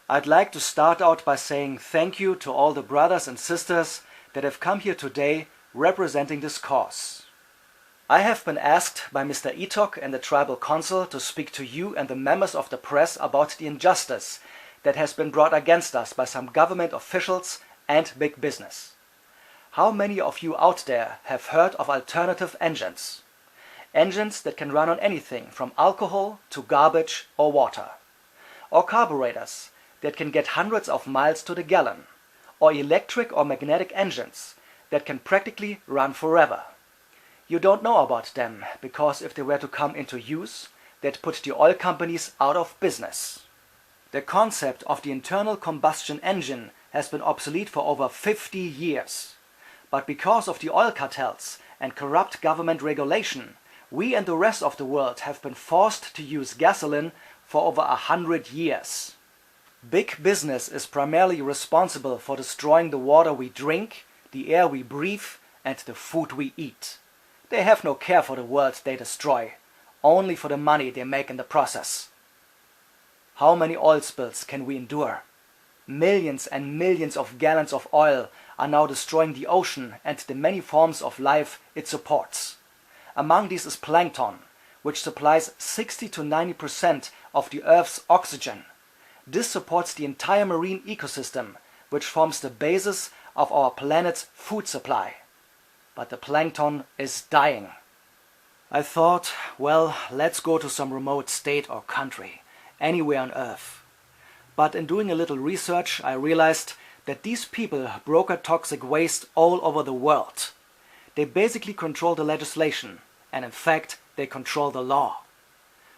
I'd like to start out by saying thank you to all the brothers and sisters that have come here today representing this cause. I have been asked by Mr. Itok and the Tribal Council to speak to you and the members of the press about the injustice that has been brought against us by some government officials and big business. How many of you out there have heard of alternative engines? Engines that can run on anything from alcohol to garbage or water. Or carburetors that can get hundreds of miles to the gallon. Or electric or magnetic engines that can practically run forever. You don't know about them because if they were to come into use, they'd put the oil companies out of business. The concept of the internal combustion engine has been obsolete for over 50 years. But because of the oil cartels and corrupt government regulation, we and the rest of the world have been forced to use gasoline for over 100 years. Big business is primarily responsible for destroying the water we drink, the air we breathe, and the food we eat. They have no care for the world they destroy, only for the money they make in the process. How many oil spills can we endure? Millions and millions of gallons of oil are now destroying the ocean and the many forms of life it supports. Among these is plankton, which supplies 60 to 90% of the Earth's oxygen. This supports the entire marine ecosystem, which forms the basis of our planet's food supply. But the plankton is dying. I thought, well, let's go to some remote state or country, anywhere on Earth. But in doing a little research, I realized that these people broker toxic waste all over the world. They basically control the legislation, and in fact, they control the law.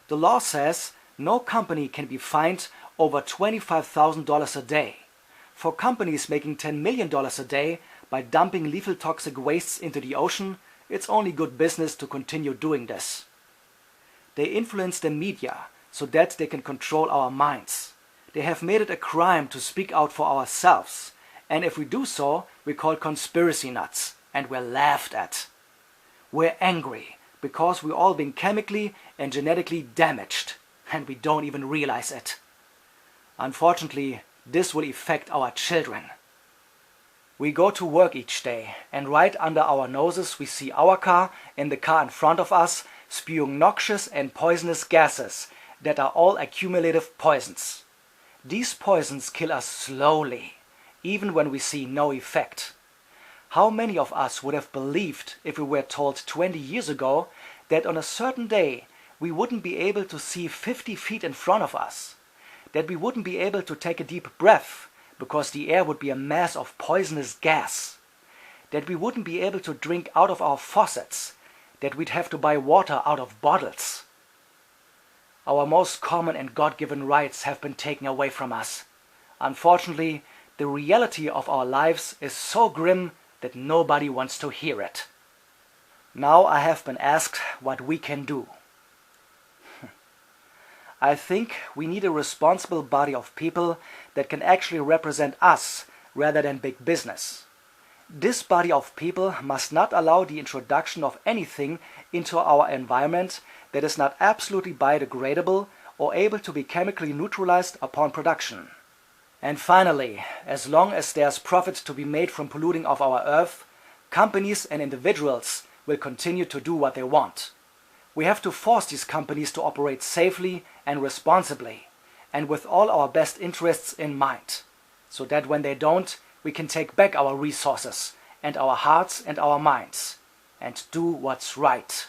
The law says no company can be fined over $25,000 a day. For companies making $10 million a day by dumping lethal toxic wastes into the ocean, it's only good business to continue doing this. They influence the media so that they can control our minds. They have made it a crime to speak out for ourselves, and if we do so, we're called conspiracy nuts, and we're laughed at. We're angry because we're all being chemically and genetically damaged, and we don't even realize it. Unfortunately, this will affect our children. We go to work each day, and right under our noses we see our car and the car in front of us spewing noxious and poisonous gases that are all accumulative poisons. These poisons kill us slowly, even when we see no effect. How many of us would have believed if we were told 20 years ago that on a certain day we wouldn't be able to see 50 feet in front of us? That we wouldn't be able to take a deep breath because the air would be a mass of poisonous gas? That we wouldn't be able to drink out of our faucets? That we'd have to buy water out of bottles? Our most common and God-given rights have been taken away from us. Unfortunately, the reality of our lives is so grim that nobody wants to hear it. Now I have been asked what we can do. I think we need a responsible body of people that can actually represent us rather than big business. This body of people must not allow the introduction of anything into our environment that is not absolutely biodegradable or able to be chemically neutralized upon production. And finally, as long as there's profit to be made from polluting of our Earth, companies and individuals will continue to do what they want. We have to force these companies to operate safely and responsibly, and with all our best interests in mind, so that when they don't, we can take back our resources and our hearts and our minds, and do what's right.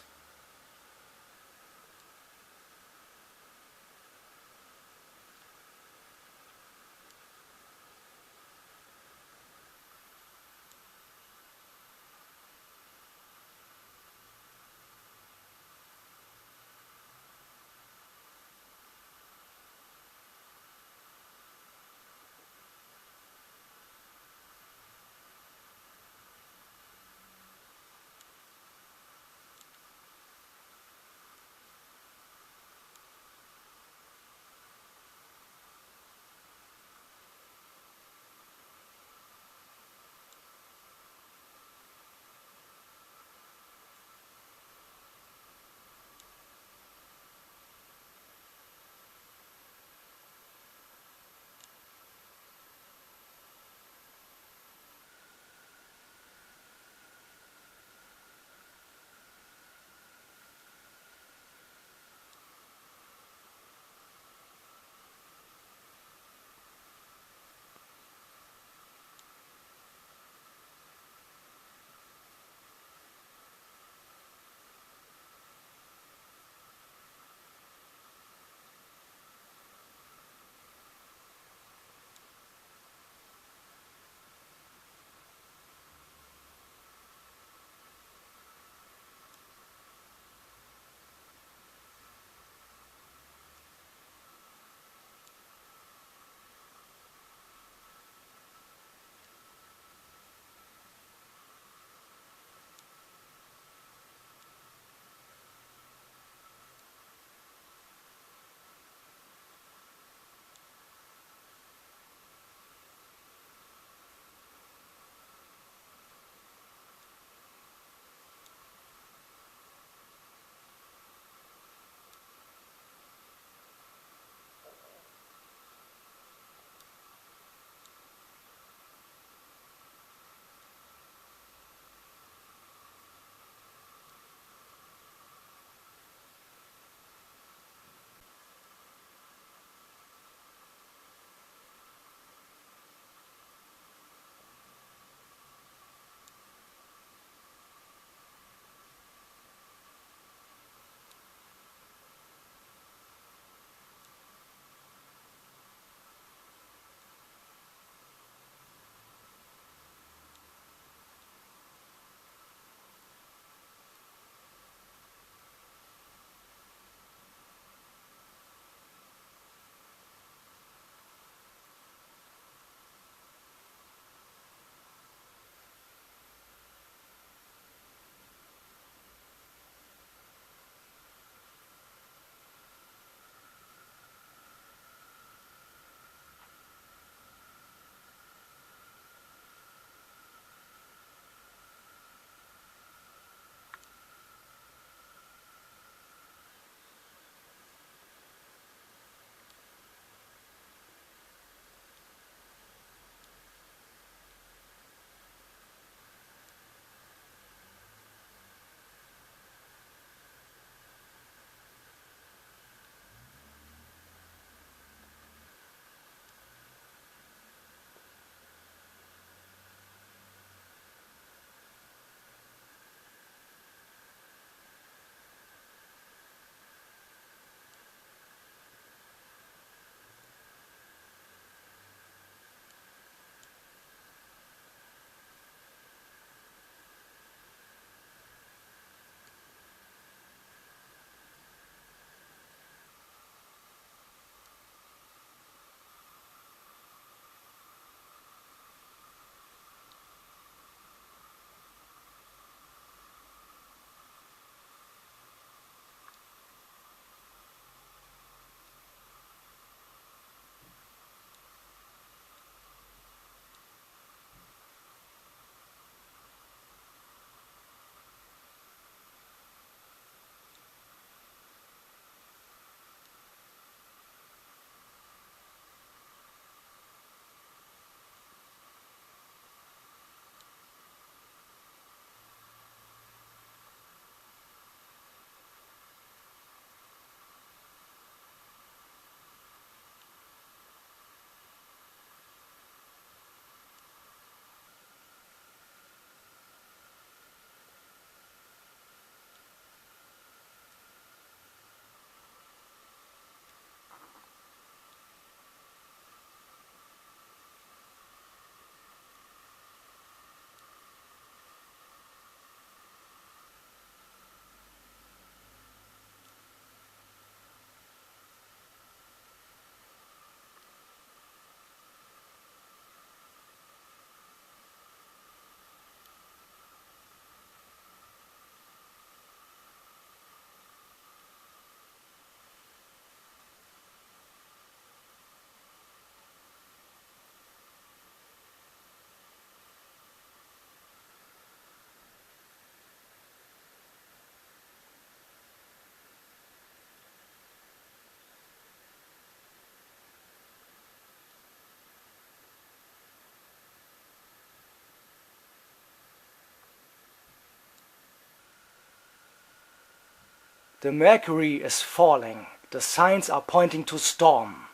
The mercury is falling, the signs are pointing to storm.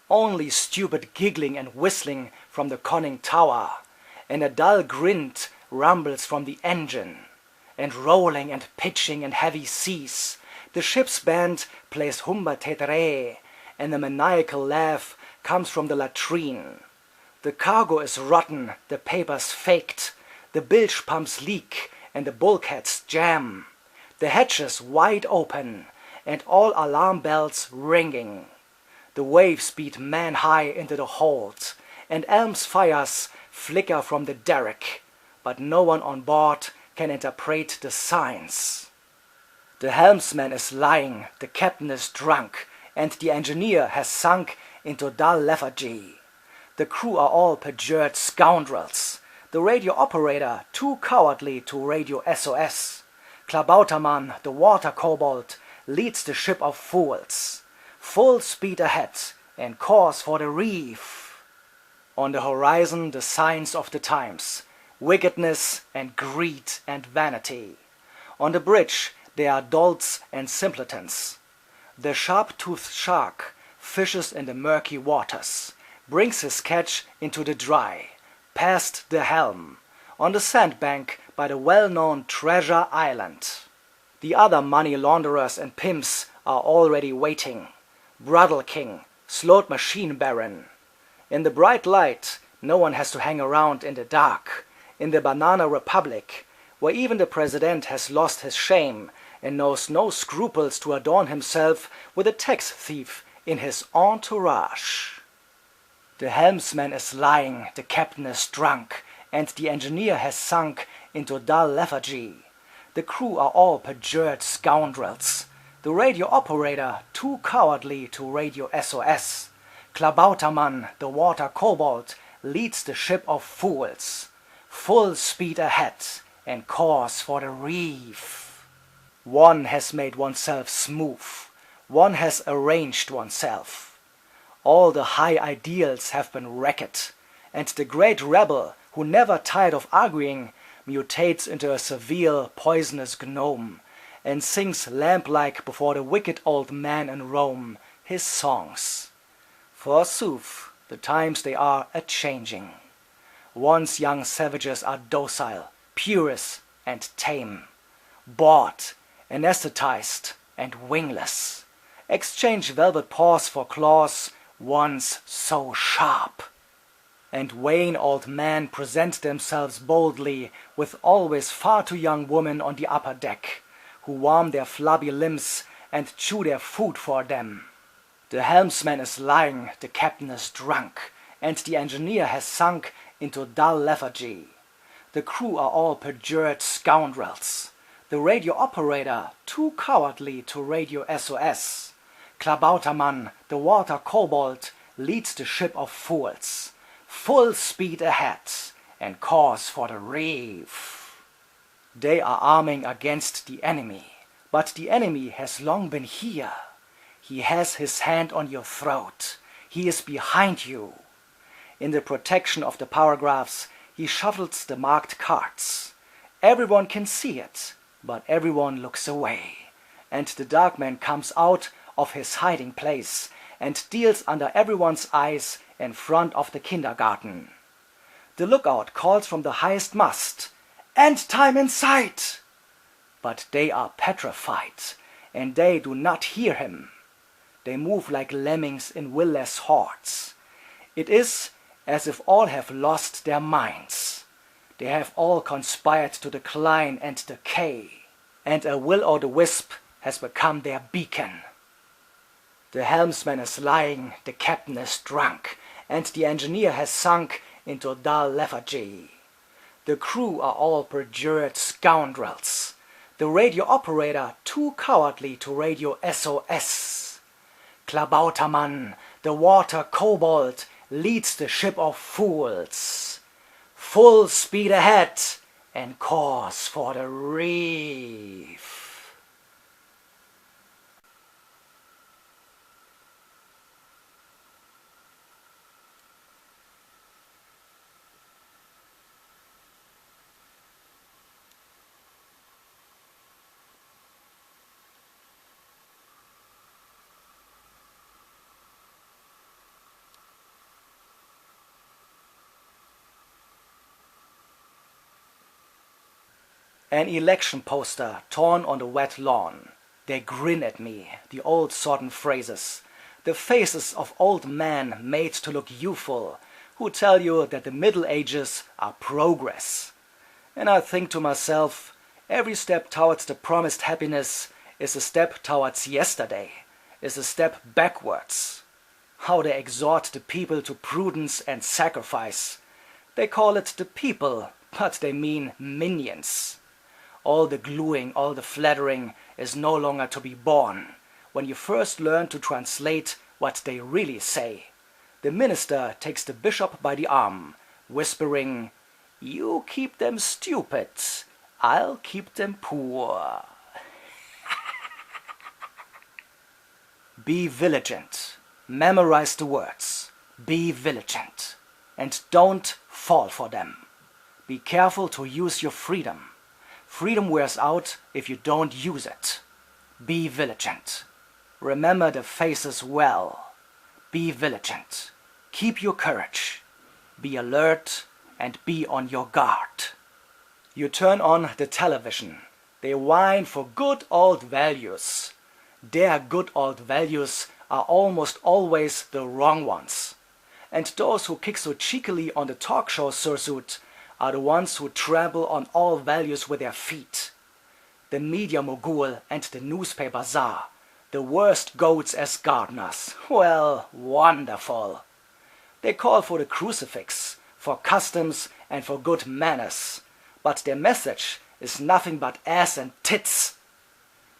Only stupid giggling and whistling from the conning tower, and a dull grint rumbles from the engine. And rolling and pitching in heavy seas, the ship's band plays Humba Tetere, and a maniacal laugh comes from the latrine. The cargo is rotten, the paper's faked, the bilge pumps leak, and the bulkheads jam. The hatches wide open, and all alarm bells ringing. The waves beat man-high into the hold, and Elm's fires flicker from the derrick, but no one on board can interpret the signs. The helmsman is lying, the captain is drunk, and the engineer has sunk into dull lethargy. The crew are all perjured scoundrels. The radio operator too cowardly to radio SOS. Klabautermann, the water kobold, leads the ship of fools. Full speed ahead, and course for the reef. On the horizon the signs of the times, wickedness and greed and vanity. On the bridge there are dolts and simpletons. The sharp-toothed shark fishes in the murky waters, brings his catch into the dry, past the helm, on the sandbank by the well-known Treasure Island. The other money launderers and pimps are already waiting. Brudel King, Slot Machine Baron. In the bright light, no one has to hang around in the dark. In the Banana Republic, where even the president has lost his shame and knows no scruples to adorn himself with a tax thief in his entourage. The helmsman is lying, the captain is drunk, and the engineer has sunk into dull lethargy. The crew are all perjured scoundrels. The radio operator too cowardly to radio SOS. Klabautermann, the water kobold, leads the ship of fools. Full speed ahead, and course for the reef. One has made oneself smooth. One has arranged oneself. All the high ideals have been wrecked, and the great rebel, who never tired of arguing, mutates into a severe, poisonous gnome, and sings lamp-like before the wicked old man in Rome his songs. Forsooth, the times they are a-changing. Once young savages are docile, purest, and tame. Bored, anesthetized, and wingless. Exchange velvet paws for claws, once so sharp. And vain old men present themselves boldly with always far too young women on the upper deck, who warm their flabby limbs and chew their food for them. The helmsman is lying, the captain is drunk, and the engineer has sunk into dull lethargy. The crew are all perjured scoundrels. The radio operator too cowardly to radio SOS. Klabautermann, the water kobold, leads the ship of fools. Full speed ahead, and course for the reef. They are arming against the enemy, but the enemy has long been here. He has his hand on your throat. He is behind you. In the protection of the paragraphs, he shuffles the marked cards. Everyone can see it, but everyone looks away, and the dark man comes out of his hiding place and deals under everyone's eyes in front of the kindergarten. The lookout calls from the highest mast, "End time in sight!" But they are petrified, and they do not hear him. They move like lemmings in will-less hordes. It is as if all have lost their minds. They have all conspired to decline and decay, and a will-o'-the-wisp has become their beacon. The helmsman is lying, the captain is drunk, and the engineer has sunk into dull lethargy. The crew are all perjured scoundrels. The radio operator too cowardly to radio SOS. Klabautermann, the water kobold, leads the ship of fools. Full speed ahead, and course for the reef. An election poster torn on the wet lawn. They grin at me, the old sodden phrases, the faces of old men made to look youthful, who tell you that the Middle Ages are progress. And I think to myself, every step towards the promised happiness is a step towards yesterday, is a step backwards. How they exhort the people to prudence and sacrifice. They call it the people, but they mean minions. All the gluing, all the flattering is no longer to be borne when you first learn to translate what they really say. The minister takes the bishop by the arm, whispering, "You keep them stupid, I'll keep them poor." Be vigilant. Memorize the words. Be vigilant. And don't fall for them. Be careful to use your freedom. Freedom wears out if you don't use it. Be vigilant. Remember the faces well. Be vigilant. Keep your courage. Be alert and be on your guard. You turn on the television. They whine for good old values. Their good old values are almost always the wrong ones. And those who kick so cheekily on the talk show sursut are the ones who trample on all values with their feet. The media mogul and the newspaper czar, the worst goats as gardeners. Well, wonderful. They call for the crucifix, for customs and for good manners, but their message is nothing but ass and tits.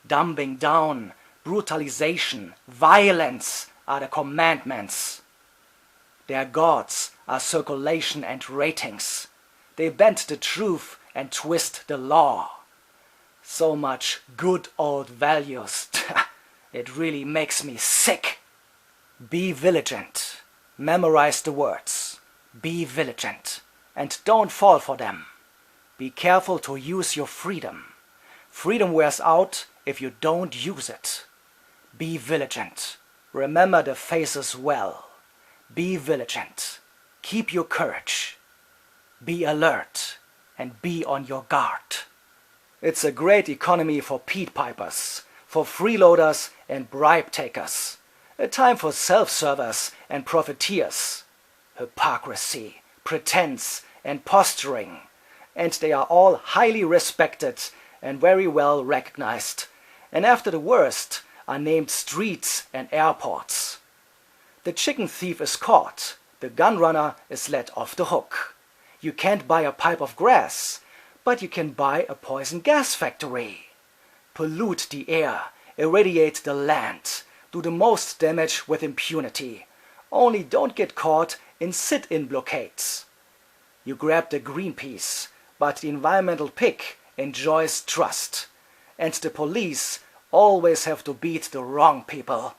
Dumbing down, brutalization, violence are the commandments. Their gods are circulation and ratings. They bend the truth and twist the law. So much good old values. It really makes me sick. Be vigilant. Memorize the words. Be vigilant. And don't fall for them. Be careful to use your freedom. Freedom wears out if you don't use it. Be vigilant. Remember the faces well. Be vigilant. Keep your courage. Be alert and be on your guard. It's a great economy for Pete Pipers, for freeloaders and bribe takers. A time for self-servers and profiteers. Hypocrisy, pretense and posturing. And they are all highly respected and very well recognized. And after the worst are named streets and airports. The chicken thief is caught. The gun runner is let off the hook. You can't buy a pipe of grass, but you can buy a poison gas factory. Pollute the air, irradiate the land, do the most damage with impunity. Only don't get caught in sit-in blockades. You grab the Greenpeace, but the environmental pig enjoys trust. And the police always have to beat the wrong people.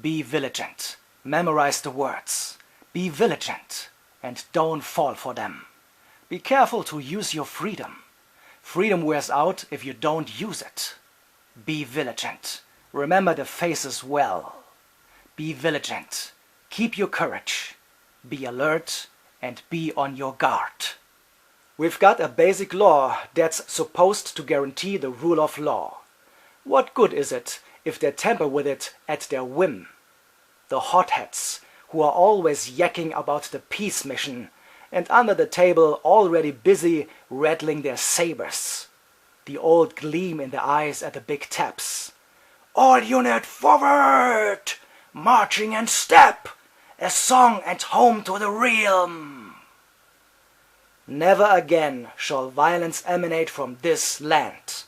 Be vigilant. Memorize the words. Be vigilant. And don't fall for them. Be careful to use your freedom. Freedom wears out if you don't use it. Be vigilant. Remember the faces well. Be vigilant. Keep your courage. Be alert and be on your guard. We've got a basic law that's supposed to guarantee the rule of law. What good is it if they tamper with it at their whim? The hotheads, who are always yakking about the peace mission, and under the table already busy rattling their sabers. The old gleam in their eyes at the big taps. All unit forward! Marching and step! A song and home to the realm! Never again shall violence emanate from this land.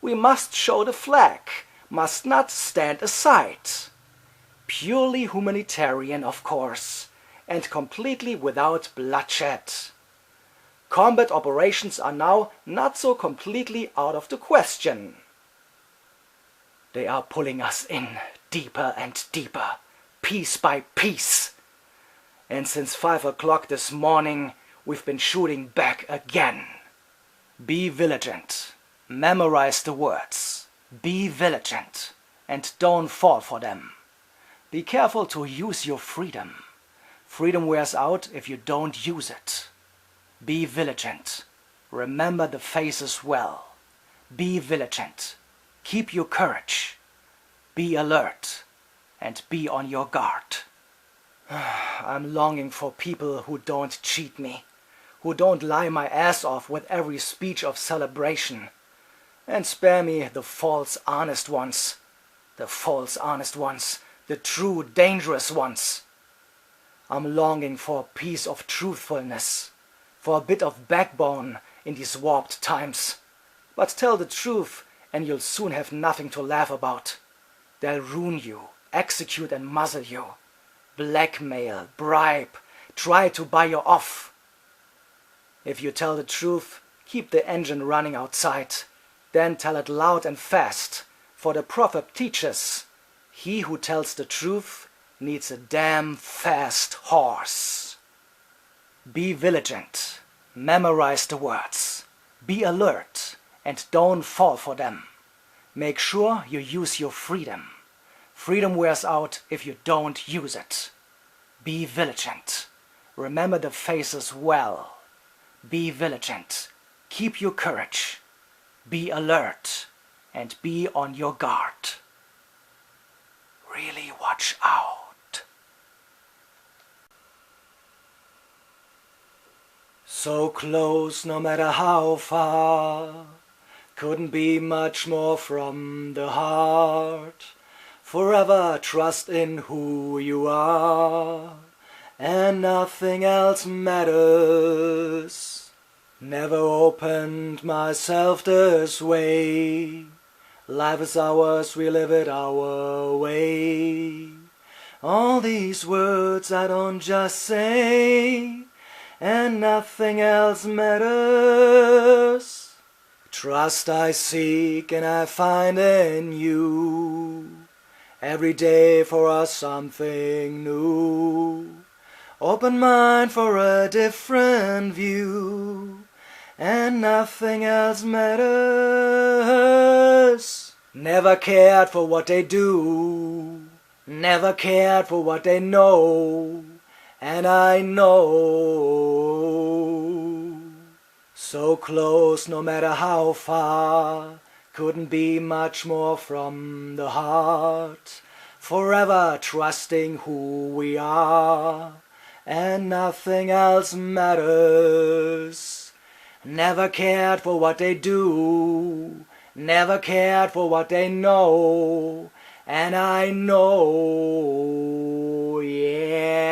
We must show the flag, must not stand aside. Purely humanitarian, of course, and completely without bloodshed. Combat operations are now not so completely out of the question. They are pulling us in deeper and deeper, piece by piece. And since 5 o'clock this morning, we've been shooting back again. Be vigilant. Memorize the words. Be vigilant. And don't fall for them. Be careful to use your freedom. Freedom wears out if you don't use it. Be vigilant. Remember the faces well. Be vigilant. Keep your courage. Be alert and be on your guard. I'm longing for people who don't cheat me, who don't lie my ass off with every speech of celebration, and spare me the false honest ones, the true dangerous ones. I'm longing for a piece of truthfulness, for a bit of backbone in these warped times. But tell the truth and you'll soon have nothing to laugh about. They'll ruin you, execute and muzzle you, blackmail, bribe, try to buy you off. If you tell the truth, keep the engine running outside, then tell it loud and fast, for the proverb teaches, he who tells the truth needs a damn fast horse. Be vigilant, memorize the words, be alert, and don't fall for them. Make sure you use your freedom. Freedom wears out if you don't use it. Be vigilant. Remember the faces well. Be vigilant. Keep your courage. Be alert and be on your guard. Really watch out. So close no matter how far, couldn't be much more from the heart. Forever trust in who you are, and nothing else matters. Never opened myself this way. Life is ours, we live it our way. All these words I don't just say, and nothing else matters. Trust I seek and I find in you. Every day for us something new. Open mind for a different view, and nothing else matters. Never cared for what they do, never cared for what they know, and I know. So close no matter how far, couldn't be much more from the heart. Forever trusting who we are, and nothing else matters. Never cared for what they do, never cared for what they know, and I know, yeah.